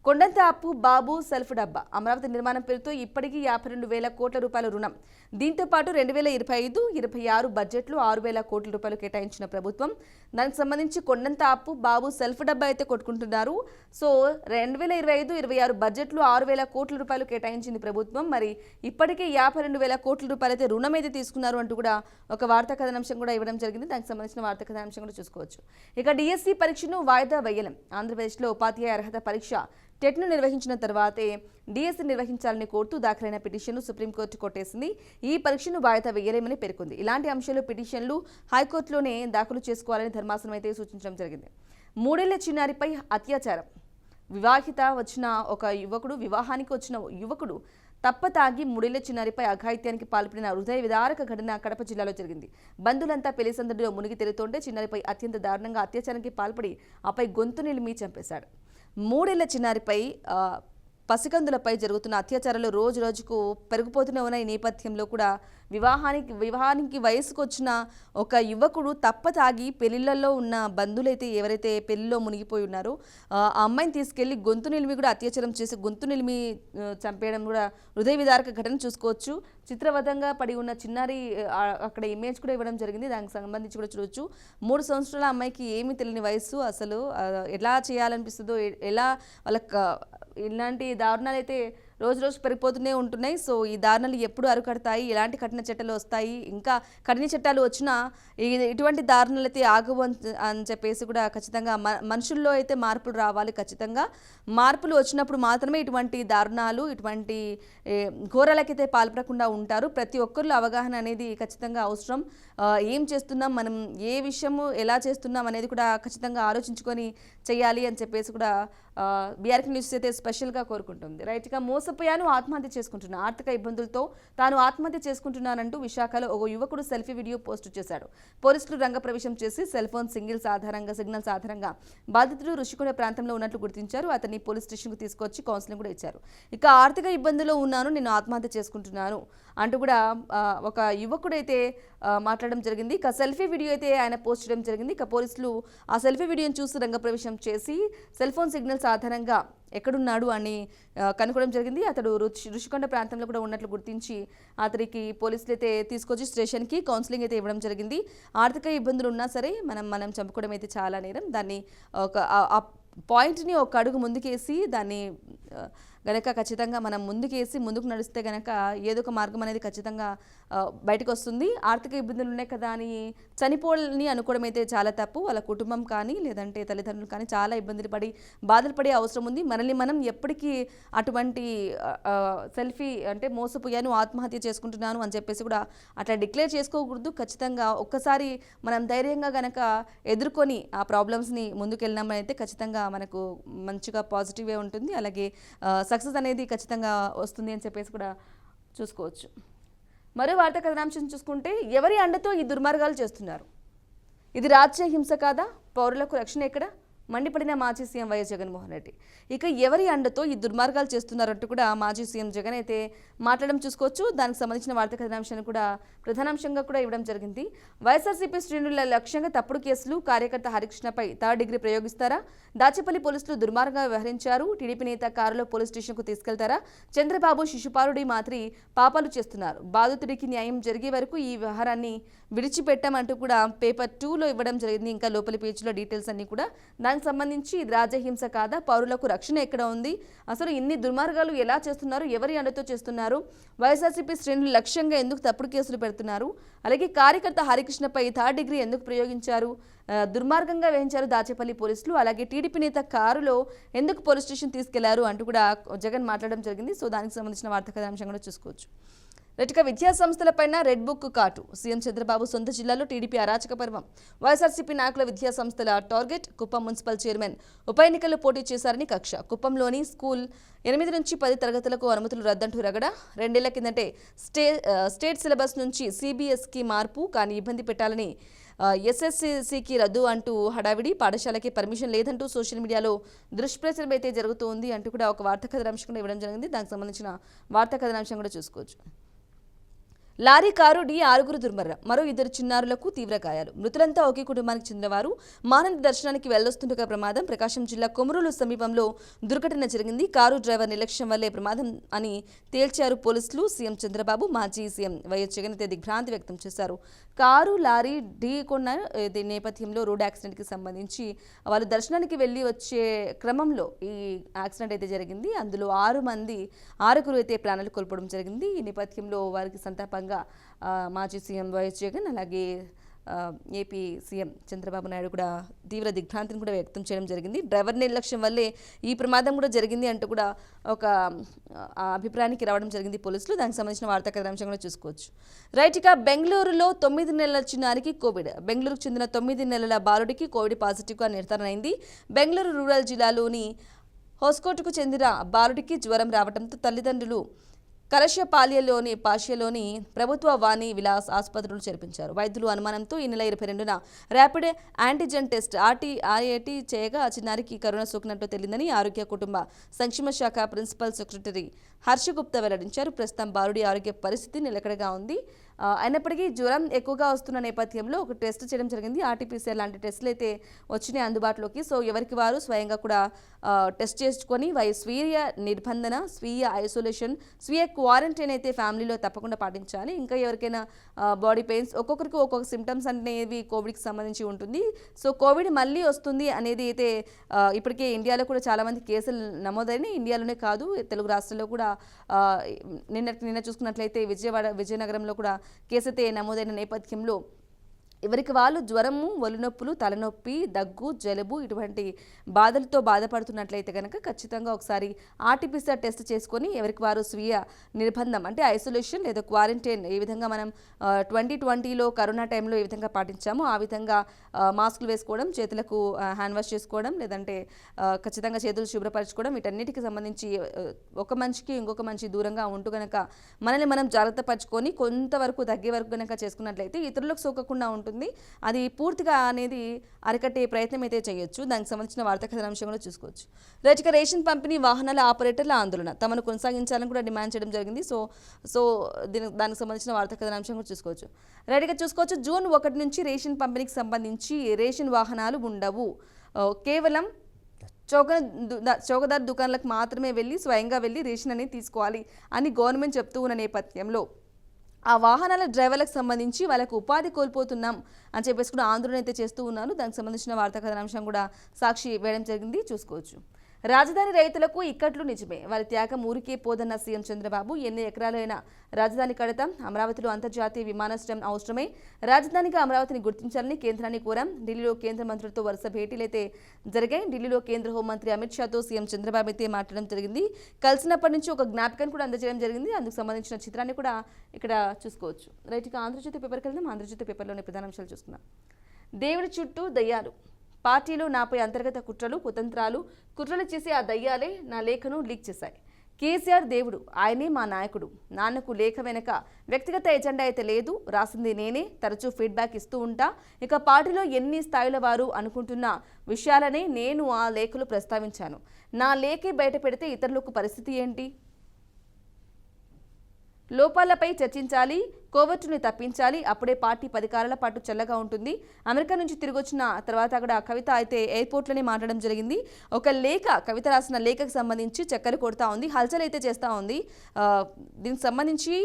కొండంత అప్పు బాబు సెల్ఫ్ డబ్బా, అమరావతి నిర్మాణం పేరుతో ఇప్పటికీ 52,000 కోట్ల రూపాయల రుణం. దీంతో పాటు 2025-26 బడ్జెట్లో 6,000 కోట్ల రూపాయలు కేటాయించిన ప్రభుత్వం. దానికి సంబంధించి కొండంత అప్పు బాబు సెల్ఫ్ డబ్బా అయితే కొట్టుకుంటున్నారు. సో 2025-26 బడ్జెట్లో 6,000 కోట్ల రూపాయలు కేటాయించింది ప్రభుత్వం. మరి ఇప్పటికే 52,000 కోట్ల రూపాయలు అయితే రుణం అయితే తీసుకున్నారు అంటూ కూడా ఒక వార్తా కథనాంశం కూడా ఇవ్వడం జరిగింది. దానికి సంబంధించిన వార్తా కథనాంశం కూడా చూసుకోవచ్చు. ఇక డిఎస్సి పరీక్షను వాయిదా వేయలేం, ఆంధ్రప్రదేశ్లో ఉపాధ్యాయ అర్హత పరీక్ష టెట్ను నిర్వహించిన తర్వాతే డిఎస్సి నిర్వహించాలని కోరుతూ దాఖలైన పిటిషన్ను సుప్రీంకోర్టు కొట్టేసింది. ఈ పరీక్షను వాయిదా వేయలేమని పేర్కొంది. ఇలాంటి అంశాలు పిటిషన్లు హైకోర్టులోనే దాఖలు చేసుకోవాలని ధర్మాసనం అయితే సూచించడం జరిగింది. 3 ఏళ్ల చిన్నారిపై అత్యాచారం, వివాహానికి వచ్చిన యువకుడు తప్పతాగి 3 ఏళ్ల చిన్నారిపై అఘాయిత్యానికి పాల్పడిన హృదయ విదారక ఘటన కడప జిల్లాలో జరిగింది. బంధువులంతా పెళ్లి సందడిలో మునిగి తేలుతుంటే చిన్నారిపై అత్యంత దారుణంగా అత్యాచారానికి పాల్పడి ఆపై గొంతు నిలిమి చంపేశాడు. 3 ఏళ్ల చిన్నారిపై పసికందులపై జరుగుతున్న అత్యాచారాలు రోజు రోజుకు పెరిగిపోతూనే ఉన్న ఈ నేపథ్యంలో కూడా వివాహానికి వయసుకు వచ్చిన ఒక యువకుడు తప్పతాగి పెళ్లిళ్లలో ఉన్న బంధువులైతే ఎవరైతే పెళ్లిలో మునిగిపోయి ఉన్నారో ఆ అమ్మాయిని తీసుకెళ్లి గొంతు నిలిమి కూడా అత్యాచారం చేసి గొంతు నిలిమి చంపేయడం కూడా హృదయ విదారక ఘటన చూసుకోవచ్చు. చిత్రవధంగా పడి ఉన్న చిన్నారి అక్కడ ఇమేజ్ కూడా ఇవ్వడం జరిగింది. దానికి సంబంధించి కూడా చూడవచ్చు. 3 సంవత్సరాల అమ్మాయికి ఏమీ తెలియని వయసు, అసలు ఎలా చేయాలనిపిస్తుందో, ఎలా వాళ్ళకి ఇలాంటి దారుణాలు అయితే రోజు రోజు పెరిగిపోతూనే ఉంటున్నాయి. సో ఈ దారుణాలు ఎప్పుడు అరికడతాయి, ఎలాంటి కఠిన చట్టాలు వస్తాయి, ఇంకా కఠిన చట్టాలు వచ్చినా ఇటువంటి దారుణాలు అయితే ఆగవు అని చెప్పేసి కూడా ఖచ్చితంగా మనుషుల్లో అయితే మార్పులు రావాలి. ఖచ్చితంగా మార్పులు వచ్చినప్పుడు మాత్రమే ఇటువంటి దారుణాలు, ఇటువంటి ఘోరాలకైతే పాల్పడకుండా ఉంటారు. ప్రతి ఒక్కరిలో అవగాహన అనేది ఖచ్చితంగా అవసరం. ఏం చేస్తున్నాం, మనం ఏ విషయము ఎలా చేస్తున్నాం అనేది కూడా ఖచ్చితంగా ఆలోచించుకొని చేయాలి అని చెప్పేసి కూడా బీఆర్కే న్యూస్ అయితే స్పెషల్గా కోరుకుంటుంది. రైట్గా మోసపోయాను, ఆత్మహత్య చేసుకుంటున్నా, ఆర్థిక ఇబ్బందులతో తాను ఆత్మహత్య చేసుకుంటున్నానంటూ విశాఖలో ఒక యువకుడు సెల్ఫీ వీడియో పోస్టు చేశాడు. పోలీసులు రంగప్రవేశం చేసి సెల్ ఫోన్ సిగ్నల్స్ ఆధారంగా బాధితుడు రుషికొండ ప్రాంతంలో ఉన్నట్లు గుర్తించారు. అతన్ని పోలీస్ స్టేషన్కు తీసుకొచ్చి కౌన్సిలింగ్ కూడా ఇచ్చారు. ఇక ఆర్థిక ఇబ్బందుల్లో ఉన్నాను, నేను ఆత్మహత్య చేసుకుంటున్నాను అంటూ కూడా ఒక యువకుడైతే మాట్లాడడం జరిగింది. ఇక సెల్ఫీ వీడియో అయితే ఆయన పోస్ట్ చేయడం జరిగింది. ఇక పోలీసులు ఆ సెల్ఫీ వీడియోని చూసి రంగప్రవేశం చేసి సెల్ ఫోన్ సిగ్నల్స్ ఆధారంగా ఎక్కడున్నాడు అని కనుక్కోవడం జరిగింది. అతడు రుషికొండ ప్రాంతంలో కూడా ఉన్నట్లు గుర్తించి అతడికి పోలీసులు అయితే తీసుకొచ్చి స్టేషన్కి కౌన్సిలింగ్ అయితే ఇవ్వడం జరిగింది. ఆర్థిక ఇబ్బందులు ఉన్నా సరే మనం చంపుకోవడం అయితే చాలా నేరం. దాన్ని ఒక పాయింట్ని ఒక అడుగు ముందుకేసి దాన్ని గనక ఖచ్చితంగా మనం ముందుకు నడిస్తే గనక ఏదో ఒక మార్గం అనేది ఖచ్చితంగా బయటకు వస్తుంది. ఆర్థిక ఇబ్బందులు ఉన్నాయి కదా అని చనిపోవాలని అనుకోవడం అయితే చాలా తప్పు. వాళ్ళ కుటుంబం కానీ లేదంటే తల్లిదండ్రులు కానీ చాలా బాధలు పడే అవసరం ఉంది. మనల్ని మనం ఎప్పటికీ అటువంటి సెల్ఫీ అంటే మోసపోయాను, ఆత్మహత్య చేసుకుంటున్నాను అని చెప్పేసి కూడా అట్లా డిక్లేర్ చేసుకోకూడదు. ఖచ్చితంగా ఒక్కసారి మనం ధైర్యంగా గనక ఎదుర్కొని ఆ ప్రాబ్లమ్స్ని ముందుకెళ్ళినామని అయితే ఖచ్చితంగా మనకు మంచిగా పాజిటివే ఉంటుంది. అలాగే సక్సెస్ అనేది ఖచ్చితంగా వస్తుంది అని చెప్పేసి కూడా చూసుకోవచ్చు. మరో వార్తా కథనాంశం చూసుకుంటే ఎవరి అండతో ఈ దుర్మార్గాలు చేస్తున్నారు? ఇది రాజ్య హింస కాదా? పౌరులకు రక్షణ ఎక్కడ? మండిపడిన మాజీ సీఎం వైఎస్ జగన్మోహన్ రెడ్డి. ఇక ఎవరి అండతో ఈ దుర్మార్గాలు చేస్తున్నారంటూ కూడా మాజీ సీఎం జగన్ అయితే మాట్లాడడం చూసుకోవచ్చు. దానికి సంబంధించిన వార్తా కథనాంశాన్ని కూడా ప్రధానాంశంగా కూడా ఇవ్వడం జరిగింది. వైఎస్ఆర్సీపీ శ్రేణుల లక్ష్యంగా తప్పుడు కేసులు, కార్యకర్త హరికృష్ణపై థర్డ్ డిగ్రీ ప్రయోగిస్తారా? దాచేపల్లి పోలీసులు దుర్మార్గంగా వ్యవహరించారు. టీడీపీ నేత కారులో పోలీస్ స్టేషన్కు తీసుకెళ్తారా? చంద్రబాబు శిశుపాలుడి మాదిరి పాపాలు చేస్తున్నారు. బాధితుడికి న్యాయం జరిగే వరకు ఈ వ్యవహారాన్ని విడిచిపెట్టామంటూ కూడా పేపర్ 2లో ఇవ్వడం జరిగింది. ఇంకా లోపలి పేజీలో డీటెయిల్స్ అన్ని కూడా దానికి సంబంధించి ఇది రాజ్యహింస కాదా? పౌరులకు రక్షణ ఎక్కడ ఉంది? అసలు ఇన్ని దుర్మార్గాలు ఎలా చేస్తున్నారు? ఎవరి అండతో చేస్తున్నారు? వైఎస్ఆర్సీపీ శ్రేణులు లక్ష్యంగా ఎందుకు తప్పుడు కేసులు పెడుతున్నారు? అలాగే కార్యకర్త హరికృష్ణపై థర్డ్ డిగ్రీ ఎందుకు ప్రయోగించారు? దుర్మార్గంగా వేయించారు దాచేపల్లి పోలీసులు. అలాగే టీడీపీ నేత కారులో ఎందుకు పోలీస్ స్టేషన్ తీసుకెళ్లారు అంటూ కూడా జగన్ మాట్లాడడం జరిగింది. సో దానికి సంబంధించిన వార్తా కథనాంశం కూడా చూసుకోవచ్చు. రెట్టిక విద్యా సంస్థలపైన రెడ్ బుక్ కాటు. సీఎం చంద్రబాబు సొంత జిల్లాలో టీడీపీ అరాచక పర్వం. వైఎస్ఆర్సీపీ నాయకుల విద్యా సంస్థల టార్గెట్. కుప్పం మున్సిపల్ చైర్మన్ ఉప ఎన్నికల్లో పోటీ చేశారని కక్ష. కుప్పంలోని స్కూల్ 8 నుంచి 10 తరగతులకు అనుమతులు రద్దంటూ రగడ. 2 ఏళ్ల కిందటే స్టేట్ సిలబస్ నుంచి CBSకి మార్పు, కానీ ఇబ్బంది పెట్టాలని SSCకి రద్దు అంటూ హడావిడి. పాఠశాలకి పర్మిషన్ లేదంటూ సోషల్ మీడియాలో దుష్ప్రచారం అయితే జరుగుతుంది అంటూ కూడా ఒక వార్తా కథనాంశం కూడా ఇవ్వడం జరిగింది. దానికి సంబంధించిన వార్తా కథనాంశం కూడా చూసుకోవచ్చు. లారీ కారు ఢీ 6 దుర్మరణం. మరో 2 చిన్నారులకు తీవ్ర గాయాలు. మృతులంతా ఒకే కుటుంబానికి చెందినవారు. మానంద దర్శనానికి వెళ్లొస్తుండగా ప్రమాదం. ప్రకాశం జిల్లా కొమరూలు సమీపంలో దుర్ఘటన జరిగింది. కారు డ్రైవర్ నిర్లక్ష్యం వల్లే ప్రమాదం అని తేల్చారు పోలీసులు. సీఎం చంద్రబాబు, మాజీ సీఎం వైఎస్ జగన్ అయితే దిగ్భ్రాంతి వ్యక్తం చేశారు. కారు లారీ ఢీకొన్న నేపథ్యంలో రోడ్ యాక్సిడెంట్కి సంబంధించి వాళ్ళు దర్శనానికి వెళ్ళి వచ్చే క్రమంలో ఈ యాక్సిడెంట్ అయితే జరిగింది. అందులో 6 అయితే ప్రాణాలు కోల్పోవడం జరిగింది. ఈ నేపథ్యంలో వారికి సంతాపంగా మాజీ సీఎం వైఎస్ జగన్ అలాగే ఏపీ సీఎం చంద్రబాబు నాయుడు కూడా తీవ్ర దిగ్భ్రాంతిని కూడా వ్యక్తం చేయడం జరిగింది. డ్రైవర్ నిర్లక్ష్యం వల్లే ఈ ప్రమాదం కూడా జరిగింది అంటూ కూడా ఒక అభిప్రాయానికి రావడం జరిగింది పోలీసులు. దానికి సంబంధించిన వార్తా కథనాంశం కూడా చూసుకోవచ్చు. రైట్, ఇక బెంగళూరులో 9 నెలల చిన్నారికి కోవిడ్. బెంగళూరుకు చెందిన 9 నెలల బాలుడికి కోవిడ్ పాజిటివ్గా నిర్ధారణ అయింది. బెంగళూరు రూరల్ జిల్లాలోని హోస్కోట్కు చెందిన బాలుడికి జ్వరం రావడంతో తల్లిదండ్రులు పాష్యలోని ప్రభుత్వ వాణి విలాస్ ఆసుపత్రులు చేర్పించారు. వైద్యులు అనుమానంతో ఈ నెల 22న ర్యాపిడ్ యాంటీజెన్ టెస్ట్ RAT చేయగా చిన్నారికి కరోనా సోకినట్లు తెలిసిందని ఆరోగ్య కుటుంబ సంక్షేమ శాఖ ప్రిన్సిపల్ సెక్రటరీ హర్షగుప్తా వెల్లడించారు. ప్రస్తుతం బాలుడి ఆరోగ్య పరిస్థితి నిలకడగా ఉంది. అయినప్పటికీ జ్వరం ఎక్కువగా వస్తున్న నేపథ్యంలో ఒక టెస్ట్ చేయడం జరిగింది. RT-PCR లాంటి టెస్టులు అయితే వచ్చినాయి అందుబాటులోకి. సో ఎవరికి వారు స్వయంగా కూడా టెస్ట్ చేసుకొని స్వీయ నిర్బంధన, స్వీయ ఐసోలేషన్, స్వీయ క్వారంటైన్ అయితే ఫ్యామిలీలో తప్పకుండా పాటించాలి. ఇంకా ఎవరికైనా బాడీ పెయిన్స్, ఒక్కొక్కరికి ఒక్కొక్క సిమ్టమ్స్ అనేవి కోవిడ్కి సంబంధించి ఉంటుంది. సో కోవిడ్ మళ్ళీ వస్తుంది అనేది అయితే ఇప్పటికే ఇండియాలో కూడా చాలామంది కేసులు నమోదైన, ఇండియాలోనే కాదు తెలుగు రాష్ట్రాల్లో కూడా నిన్న చూసుకున్నట్లయితే విజయనగరంలో కూడా కేసు అయితే నమోదైన నేపథ్యంలో ఎవరికి వాళ్ళు జ్వరము, ఒళ్ళునొప్పులు, తలనొప్పి, దగ్గు, జలుబు ఇటువంటి బాధలతో బాధపడుతున్నట్లయితే కనుక ఖచ్చితంగా ఒకసారి RT-PCR టెస్ట్ చేసుకొని ఎవరికి వారు స్వీయ నిర్బంధం అంటే ఐసోలేషన్ లేదా క్వారంటైన్ ఏ విధంగా మనం 2020లో కరోనా టైంలో ఏ విధంగా పాటించామో ఆ విధంగా మాస్కులు వేసుకోవడం, చేతులకు హ్యాండ్ వాష్ చేసుకోవడం, లేదంటే ఖచ్చితంగా చేతులు శుభ్రపరచుకోవడం, వీటన్నిటికి సంబంధించి ఒక మనిషికి ఇంకొక మనిషి దూరంగా ఉంటూ కనుక మనల్ని మనం జాగ్రత్త పరచుకొని కొంతవరకు తగ్గే వరకు కనుక చేసుకున్నట్లయితే ఇతరులకు సోకకుండా ఉంటుంది. అది పూర్తిగా అనేది అరికట్టే ప్రయత్నం అయితే చేయొచ్చు. దానికి సంబంధించిన వార్తా కథనాంశం కూడా చూసుకోవచ్చు. రైట్గా రేషన్ పంపిణీ వాహనాల ఆపరేటర్ల ఆందోళన తమను కొనసాగించాలని కూడా డిమాండ్ చేయడం జరిగింది. సో దానికి సంబంధించిన వార్తా కథనాంశం కూడా చూసుకోవచ్చు. రైట్గా చూసుకోవచ్చు. జూన్ 1 నుంచి రేషన్ పంపిణీకి సంబంధించి రేషన్ వాహనాలు ఉండవు. కేవలం చౌకదార్ దుకాణాలకు మాత్రమే వెళ్ళి స్వయంగా వెళ్ళి రేషన్ అనేది తీసుకోవాలి అని గవర్నమెంట్ చెప్తూ ఉన్న నేపథ్యంలో ఆ వాహనాల డ్రైవర్లకు సంబంధించి వాళ్ళకు ఉపాధి కోల్పోతున్నాం అని చెప్పేసి కూడా ఆందోళన అయితే చేస్తూ ఉన్నారు. దానికి సంబంధించిన వార్తా కథనాంశం కూడా సాక్షి వేయడం జరిగింది, చూసుకోవచ్చు. రాజధాని రైతులకు ఇక్కట్లు నిజమే, వారి త్యాగం ఊరికే పోదన్న సీఎం చంద్రబాబు. ఎన్ని ఎకరాలైనా రాజధాని కడతాం, అమరావతిలో అంతర్జాతీయ విమానాశ్రయం అవసరమే, రాజధానిగా అమరావతిని గుర్తించాలని కేంద్రాన్ని కోరాం. ఢిల్లీలో కేంద్ర మంత్రులతో వరుస భేటీలైతే జరిగాయి. ఢిల్లీలో కేంద్ర హోంమంత్రి అమిత్ షాతో సీఎం చంద్రబాబు అయితే మాట్లాడడం జరిగింది. కలిసినప్పటి నుంచి ఒక జ్ఞాపకాన్ని కూడా అందజేయడం జరిగింది. అందుకు సంబంధించిన చిత్రాన్ని కూడా ఇక్కడ చూసుకోవచ్చు. రైట్, ఇక ఆంధ్రజ్యోతి పేపర్కి వెళ్దాం. ఆంధ్రజ్యోతి పేపర్లోని ప్రధానాంశాలు చూసుకున్నాం. దేవుడి చుట్టూ దయ్యాలు, పార్టీలో నాపై అంతర్గత కుట్రలు చేసి ఆ దయ్యాలే నా లేఖను లీక్ చేశాయి. కేసీఆర్ దేవుడు, ఆయనే మా నాయకుడు. నాన్నకు లేఖ వెనక వ్యక్తిగత ఎజెండా అయితే లేదు, రాసింది నేనే, తరచూ ఫీడ్బ్యాక్ ఇస్తూ ఉంటా. ఇక పార్టీలో ఎన్ని స్థాయిల వారు అనుకుంటున్న విషయాలనే నేను ఆ లేఖలు ప్రస్తావించాను. నా లేఖే బయట పెడితే ఇతరులకు పరిస్థితి ఏంటి? లోపాలపై చర్చించాలి, కోవట్టుని తప్పించాలి, అప్పుడే పార్టీ 10 కాలాల పాటు చల్లగా ఉంటుంది. అమెరికా నుంచి తిరిగి వచ్చిన తర్వాత కూడా కవిత అయితే ఎయిర్పోర్ట్లోనే మాట్లాడడం జరిగింది. ఒక లేఖ, కవిత రాసిన లేఖకు సంబంధించి చక్కర కొడతా ఉంది, హల్చల్ అయితే చేస్తూ ఉంది. దీనికి సంబంధించి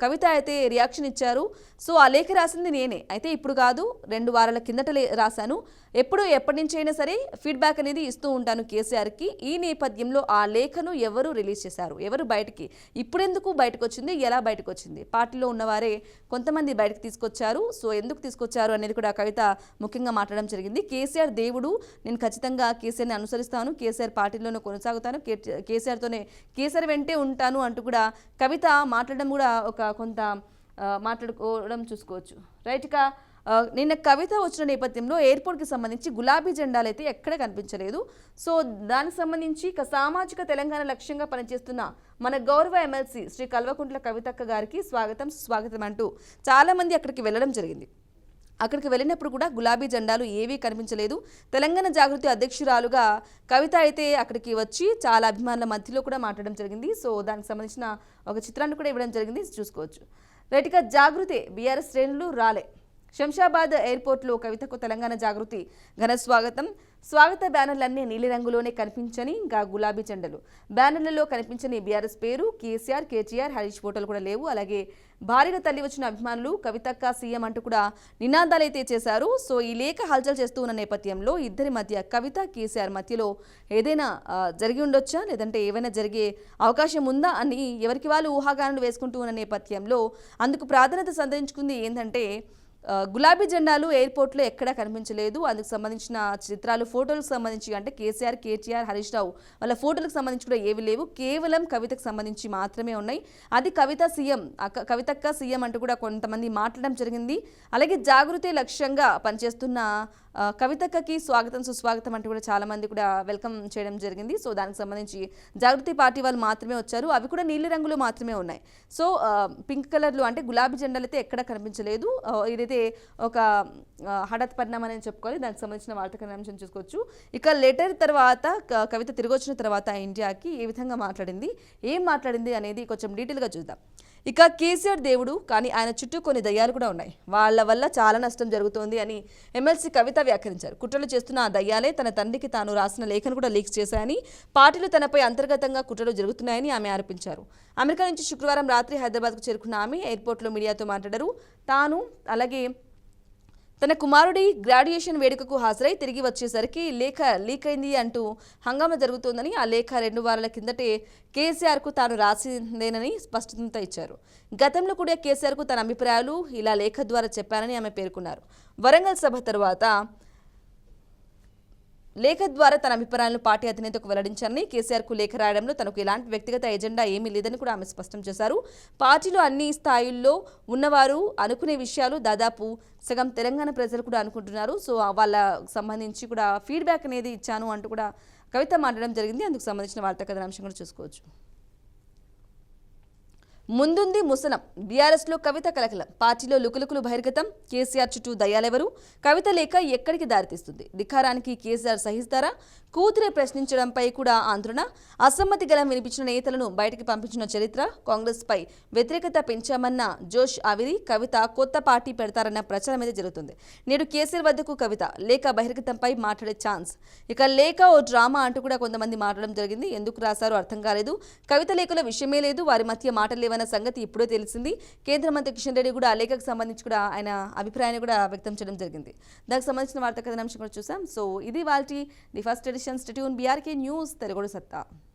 కవిత అయితే రియాక్షన్ ఇచ్చారు. సో ఆ లేఖ రాసింది నేనే, అయితే ఇప్పుడు కాదు, 2 వారాల కిందట రాశాను. ఎప్పటి నుంచి అయినా సరే ఫీడ్బ్యాక్ అనేది ఇస్తూ ఉంటాను కేసీఆర్కి. ఈ నేపథ్యంలో ఆ లేఖను ఎవరు రిలీజ్ చేశారు, ఎవరు బయటికి, ఇప్పుడెందుకు బయటకు వచ్చింది, ఎలా బయటకు వచ్చింది? పార్టీలో ఉన్నవారే కొంతమంది బయటకు తీసుకొచ్చారు. సో ఎందుకు తీసుకొచ్చారు అనేది కూడా కవిత ముఖ్యంగా మాట్లాడడం జరిగింది. కేసీఆర్ దేవుడు, నేను ఖచ్చితంగా కేసీఆర్ని అనుసరిస్తాను, కేసీఆర్ పార్టీలోనే కొనసాగుతాను, కేసీఆర్ వెంటే ఉంటాను అంటూ కూడా కవిత మాట్లాడడం కూడా కొంత మాట్లాడుకోవడం చూసుకోవచ్చు. రైట్గా నిన్న కవిత వచ్చిన నేపథ్యంలో ఎయిర్పోర్ట్కి సంబంధించి గులాబీ జెండాలు అయితే ఎక్కడ కనిపించలేదు. సో దానికి సంబంధించి సామాజిక తెలంగాణ లక్ష్యంగా పనిచేస్తున్న మన గౌరవ ఎమ్మెల్సీ శ్రీ కల్వకుంట్ల కవితక్క గారికి స్వాగతం అంటూ చాలామంది అక్కడికి వెళ్ళడం జరిగింది. అక్కడికి వెళ్ళినప్పుడు కూడా గులాబీ జెండాలు ఏవీ కనిపించలేదు. తెలంగాణ జాగృతి అధ్యక్షురాలుగా కవిత అయితే అక్కడికి వచ్చి చాలా అభిమానుల మధ్యలో కూడా మాట్లాడడం జరిగింది. సో దానికి సంబంధించిన ఒక చిత్రాన్ని కూడా ఇవ్వడం జరిగింది, చూసుకోవచ్చు. రైట్గా జాగృతి బీఆర్ఎస్ శ్రేణులు రాలే. శంషాబాద్ ఎయిర్పోర్ట్లో కవితకు తెలంగాణ జాగృతి ఘన స్వాగత బ్యానర్లన్నీ నీలిరంగులోనే కనిపించని గులాబీ జెండలు, బ్యానర్లలో కనిపించని బీఆర్ఎస్ పేరు, కేసీఆర్, హరీష్ ఫోటోలు కూడా లేవు. అలాగే భారీగా తల్లి వచ్చిన అభిమానులు కవితక్క సీఎం అంటూ కూడా నినాదాలైతే చేశారు. సో ఈ లేఖ హల్చల్ చేస్తూ ఉన్న నేపథ్యంలో ఇద్దరి మధ్య, కవిత కేసీఆర్ మధ్యలో ఏదైనా జరిగి ఉండొచ్చా, లేదంటే ఏమైనా జరిగే అవకాశం ఉందా అని ఎవరికి వాళ్ళు ఊహాగానాలు వేసుకుంటూ ఉన్న నేపథ్యంలో అందుకు ప్రాధాన్యత సంతరించుకుంది ఏంటంటే గులాబీ జెండాలు ఎయిర్పోర్ట్లో ఎక్కడా కనిపించలేదు. అందుకు సంబంధించిన చిత్రాలు, ఫోటోలకు సంబంధించి అంటే కేటీఆర్, హరీష్ రావు వాళ్ళ ఫోటోలకు సంబంధించి కూడా ఏవి లేవు. కేవలం కవితకు సంబంధించి మాత్రమే ఉన్నాయి. అది కవితక్క సీఎం అంటూ కూడా కొంతమంది మాట్లాడడం జరిగింది. అలాగే జాగృతి లక్ష్యంగా పనిచేస్తున్న కవితక్కకి సుస్వాగతం అంటూ కూడా చాలా మంది కూడా వెల్కమ్ చేయడం జరిగింది. సో దానికి సంబంధించి జాగృతి పార్టీ వాళ్ళు మాత్రమే వచ్చారు, అవి కూడా నీలి రంగులు మాత్రమే ఉన్నాయి. సో పింక్ కలర్లు అంటే గులాబీ జెండాలు అయితే ఎక్కడ కనిపించలేదు. ఇదైతే ఒక హఠాత్ పరిణామం అని చెప్పుకోవాలి. దానికి సంబంధించిన వార్తా అంశం చూసుకోవచ్చు. ఇక లెటర్ తర్వాత కవిత తిరిగి వచ్చిన తర్వాత ఇండియాకి ఏ విధంగా ఏం మాట్లాడింది అనేది కొంచెం డీటెయిల్గా చూద్దాం. ఇక కేసీఆర్ దేవుడు, కానీ ఆయన చుట్టూ కొన్ని దయ్యాలు కూడా ఉన్నాయి, వాళ్ళ వల్ల చాలా నష్టం జరుగుతోంది అని ఎమ్మెల్సీ కవిత వ్యాఖ్యానించారు. కుట్రలు చేస్తున్న ఆ దయ్యాలే తన తండ్రికి తాను రాసిన లేఖను కూడా లీక్ చేశాయని, పార్టీలు తనపై అంతర్గతంగా కుట్రలు జరుగుతున్నాయని ఆమె ఆరోపించారు. అమెరికా నుంచి శుక్రవారం రాత్రి హైదరాబాద్కు చేరుకున్న ఆమె ఎయిర్పోర్ట్లో మీడియాతో మాట్లాడారు. తాను అలాగే తన కుమారుడి గ్రాడ్యుయేషన్ వేడుకకు హాజరై తిరిగి వచ్చేసరికి లేఖ లీక్ అయింది అంటూ హంగామా జరుగుతోందని, ఆ లేఖ 2 వారాల కిందటే కేసీఆర్కు తాను రాసిందేనని స్పష్టత ఇచ్చారు. గతంలో కూడా కేసీఆర్కు తన అభిప్రాయాలు ఇలా లేఖ ద్వారా చెప్పానని ఆమె పేర్కొన్నారు. వరంగల్ సభ తర్వాత లేఖ ద్వారా తన అభిప్రాయాలను పార్టీ అధినేతకు వెల్లడించారని, కేసీఆర్కు లేఖ రాయడంలో తనకు ఎలాంటి వ్యక్తిగత ఎజెండా ఏమీ లేదని కూడా ఆమె స్పష్టం చేశారు. పార్టీలో అన్ని స్థాయిల్లో ఉన్నవారు అనుకునే విషయాలు దాదాపు సగం తెలంగాణ ప్రజలు కూడా అనుకుంటున్నారు. సో వాళ్ళ సంబంధించి కూడా ఫీడ్బ్యాక్ అనేది ఇచ్చాను అంటూ కూడా కవిత మాట్లాడడం జరిగింది. అందుకు సంబంధించిన వార్తా కథనాంశం కూడా చూసుకోవచ్చు. ముందుంది ముసలం. బీఆర్ఎస్లో కవిత కలకలం. పార్టీలో లుకులుకులు బహిర్గతం. కేసీఆర్ చుట్టూ దయ్యాలెవరు? కవిత లేక ఎక్కడికి దారితీస్తుంది? ధిక్కారానికి కేసీఆర్ సహిస్తారా? కూతురే ప్రశ్నించడంపై కూడా ఆందోళన. అసమ్మతి గలం వినిపించిన నేతలను బయటికి పంపించిన చరిత్ర. కాంగ్రెస్ పై వ్యతిరేకత పెంచామన్న జోష్ ఆవిరి. కవిత కొత్త పార్టీ పెడతారన్న ప్రచారం అయితే జరుగుతుంది. నేడు కేసీఆర్ వద్దకు కవిత లేఖ బహిర్గతంపై మాట్లాడే ఛాన్స్. ఇక లేఖ ఓ డ్రామా అంటూ కూడా కొంతమంది మాట్లాడడం జరిగింది. ఎందుకు రాశారో అర్థం కాలేదు. కవిత లేఖలో విషయమే లేదు. వారి మధ్య మాటలు లేవన్న సంగతి ఇప్పుడే తెలిసింది. కేంద్ర మంత్రి కిషన్ రెడ్డి కూడా ఆ లేఖకు సంబంధించి కూడా ఆయన అభిప్రాయాన్ని కూడా వ్యక్తం చేయడం జరిగింది. దానికి సంబంధించిన వార్తా కథనాంశం కూడా చూసాం. సో ఇది వాల్టి the first edition. Stay tune BRK news తెలుగుడు సత్తా.